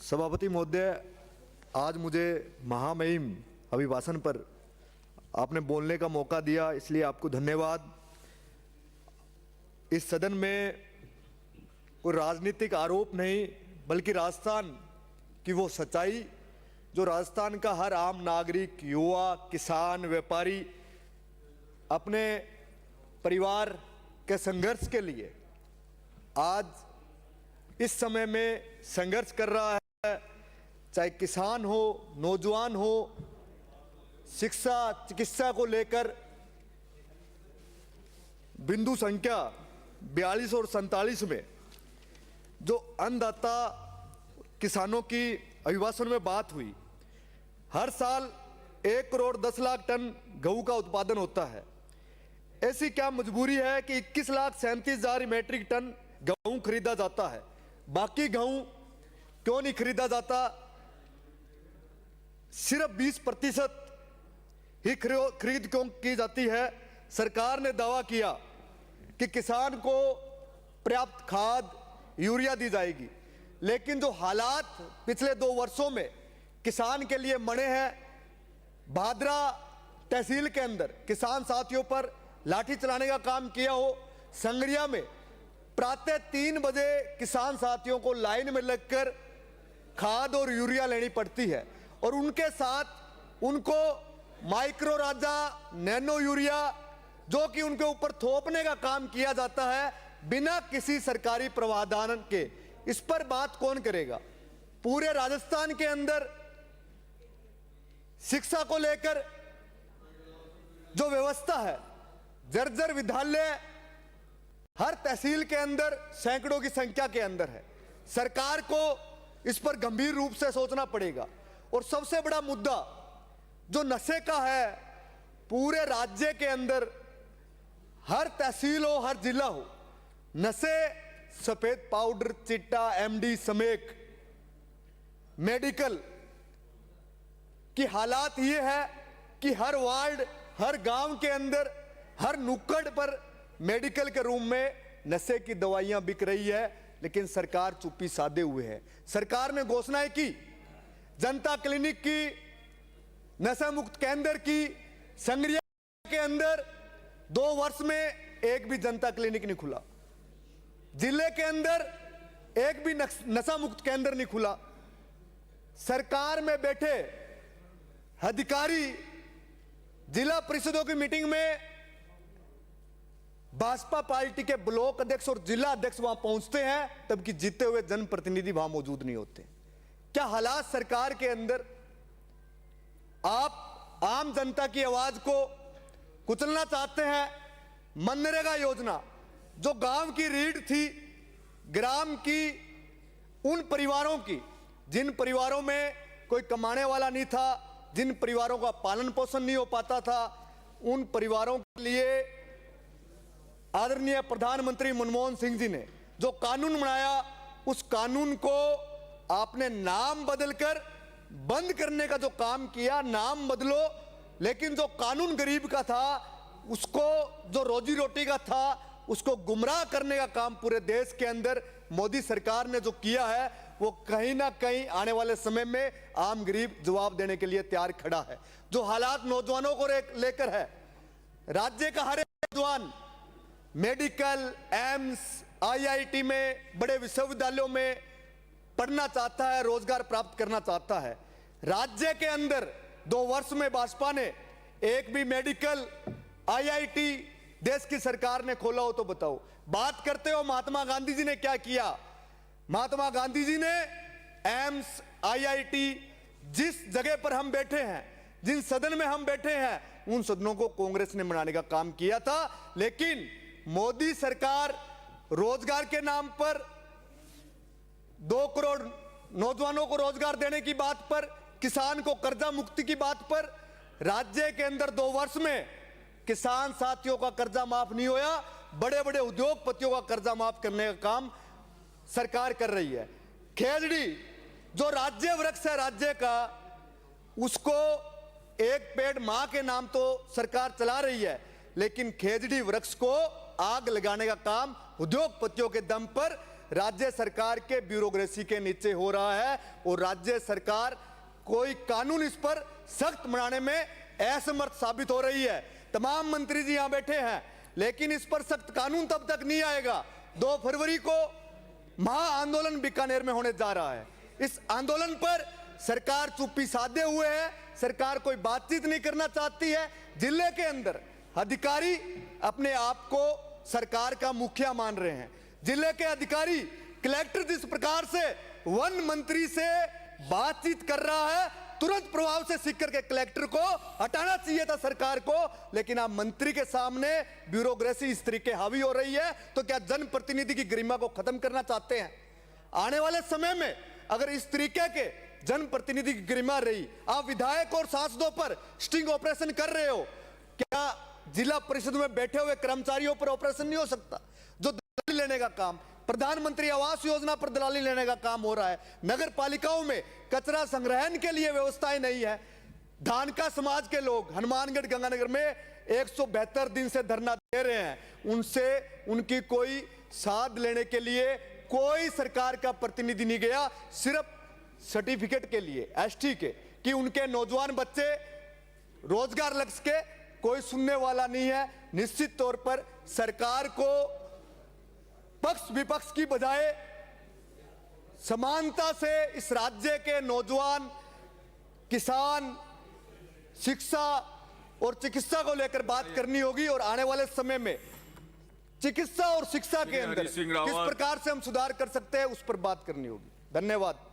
सभापति महोदय, आज मुझे महामहिम अभिभाषण पर आपने बोलने का मौका दिया, इसलिए आपको धन्यवाद। इस सदन में कोई राजनीतिक आरोप नहीं, बल्कि राजस्थान की वो सच्चाई जो राजस्थान का हर आम नागरिक, युवा, किसान, व्यापारी अपने परिवार के संघर्ष के लिए आज इस समय में संघर्ष कर रहा है। चाहे किसान हो, नौजवान हो, शिक्षा, चिकित्सा को लेकर बिंदु संख्या 42 और 47 में जो अन्नदाता किसानों की अभिभाषण में बात हुई, हर साल 1 करोड़ 10 लाख टन गेहूं का उत्पादन होता है। ऐसी क्या मजबूरी है कि 21,37,000 मीट्रिक टन गेहूं खरीदा जाता है? बाकी गेहूं क्यों नहीं खरीदा जाता? सिर्फ 20% ही खरीद क्यों की जाती है? सरकार ने दावा किया कि किसान को पर्याप्त खाद, यूरिया दी जाएगी, लेकिन जो हालात पिछले 2 वर्षों में किसान के लिए बने हैं, भादरा तहसील के अंदर किसान साथियों पर लाठी चलाने का काम किया हो, संगरिया में प्रातः 3 बजे किसान साथियों को लाइन में लगकर खाद और यूरिया लेनी पड़ती है, और उनके साथ उनको माइक्रो राजा, नैनो यूरिया जो कि उनके ऊपर थोपने का काम किया जाता है बिना किसी सरकारी प्रावधान के। इस पर बात कौन करेगा? पूरे राजस्थान के अंदर शिक्षा को लेकर जो व्यवस्था है, जर्जर विद्यालय हर तहसील के अंदर सैकड़ों की संख्या के अंदर है। सरकार को इस पर गंभीर रूप से सोचना पड़ेगा। और सबसे बड़ा मुद्दा जो नशे का है, पूरे राज्य के अंदर हर तहसील हो, हर जिला हो, नशे, सफेद पाउडर, चिट्टा, एमडी, समेक, मेडिकल की हालात ये है कि हर वार्ड, हर गांव के अंदर, हर नुक्कड़ पर मेडिकल के रूम में नशे की दवाइयां बिक रही है, लेकिन सरकार चुप्पी साधे हुए है। सरकार ने घोषणाएं की, जनता क्लिनिक की, नशा मुक्त केंद्र की, संगरिया के अंदर 2 वर्ष में एक भी जनता क्लिनिक नहीं खुला, जिले के अंदर एक भी नशा मुक्त केंद्र नहीं खुला। सरकार में बैठे अधिकारी जिला परिषदों की मीटिंग में भाजपा पार्टी के ब्लॉक अध्यक्ष और जिला अध्यक्ष वहां पहुंचते हैं, तबकि जीते हुए जनप्रतिनिधि वहां मौजूद नहीं होते। क्या हालात सरकार के अंदर! आप आम जनता की आवाज को कुचलना चाहते हैं। मनरेगा योजना जो गांव की रीढ़ थी, ग्राम की, उन परिवारों की जिन परिवारों में कोई कमाने वाला नहीं था, जिन परिवारों का पालन पोषण नहीं हो पाता था, उन परिवारों के लिए आदरणीय प्रधानमंत्री मनमोहन सिंह जी ने जो कानून बनाया, उस कानून को आपने नाम बदलकर बंद करने का जो काम किया। नाम बदलो, लेकिन जो कानून गरीब का था, उसको जो रोजी रोटी का था, उसको गुमराह करने का काम पूरे देश के अंदर मोदी सरकार ने जो किया है, वो कहीं ना कहीं आने वाले समय में आम गरीब जवाब देने के लिए तैयार खड़ा है। जो हालात नौजवानों को लेकर है, राज्य का हर एक नौजवान मेडिकल, एम्स, आईआईटी में, बड़े विश्वविद्यालयों में पढ़ना चाहता है, रोजगार प्राप्त करना चाहता है। राज्य के अंदर 2 वर्ष में भाजपा ने एक भी मेडिकल, आईआईटी देश की सरकार ने खोला हो तो बताओ। बात करते हो महात्मा गांधी जी ने क्या किया। महात्मा गांधी जी ने एम्स, आईआईटी, जिस जगह पर हम बैठे हैं, जिन सदन में हम बैठे हैं, उन सदनों को कांग्रेस ने बनाने का काम किया था। लेकिन मोदी सरकार रोजगार के नाम पर 2 करोड़ नौजवानों को रोजगार देने की बात पर, किसान को कर्जा मुक्ति की बात पर, राज्य के अंदर 2 वर्ष में किसान साथियों का कर्जा माफ नहीं होया, बड़े बड़े उद्योगपतियों का कर्जा माफ करने का काम सरकार कर रही है। खेजड़ी जो राज्य वृक्ष है राज्य का, उसको एक पेड़ मां के नाम तो सरकार चला रही है, लेकिन खेजड़ी वृक्ष को आग लगाने का काम उद्योगपतियों के दम पर राज्य सरकार के ब्यूरोक्रेसी के नीचे हो रहा है और राज्य सरकार कोई कानून इस पर सख्त बनाने में असमर्थ साबित हो रही है। तमाम मंत्री जी यहां बैठे हैं, लेकिन इस पर सख्त कानून तब तक नहीं आएगा। 2 फरवरी को महा आंदोलन बीकानेर में होने जा रहा है। इस आंदोलन पर सरकार चुप्पी साधे हुए है, सरकार कोई बातचीत नहीं करना चाहती है। जिले के अंदर अधिकारी अपने आप को सरकार का मुखिया मान रहे हैं। जिले के अधिकारी, कलेक्टर जिस प्रकार से वन मंत्री से बातचीत कर रहा है, तुरंत प्रभाव से सीख करके कलेक्टर को हटाना चाहिए था सरकार को। लेकिन आप मंत्री के सामने ब्यूरोक्रेसी इस तरीके हावी हो रही है, तो क्या जनप्रतिनिधि की गरिमा को खत्म करना चाहते हैं? आने वाले समय में अगर इस तरीके के जनप्रतिनिधि की गरिमा रही, आप विधायक और सांसदों पर स्टिंग ऑपरेशन कर रहे हो, क्या जिला परिषद में बैठे हुए कर्मचारियों पर ऑपरेशन नहीं हो सकता? जो दलाली लेने का काम, प्रधानमंत्री आवास योजना पर दलाली लेने का काम हो रहा है, नगर पालिकाओं में कचरा संग्रहण के लिए व्यवस्थाएं नहीं है। धानका समाज के लोग हनुमानगढ़ गंगानगर में 172 दिन से धरना दे रहे हैं, उनसे उनकी कोई साध लेने के लिए कोई सरकार का प्रतिनिधि नहीं गया, सिर्फ सर्टिफिकेट के लिए एसटी के कि उनके नौजवान बच्चे रोजगार लग सके, कोई सुनने वाला नहीं है। निश्चित तौर पर सरकार को पक्ष विपक्ष की बजाय समानता से इस राज्य के नौजवान, किसान, शिक्षा और चिकित्सा को लेकर बात करनी होगी और आने वाले समय में चिकित्सा और शिक्षा के अंदर किस प्रकार से हम सुधार कर सकते हैं उस पर बात करनी होगी। धन्यवाद।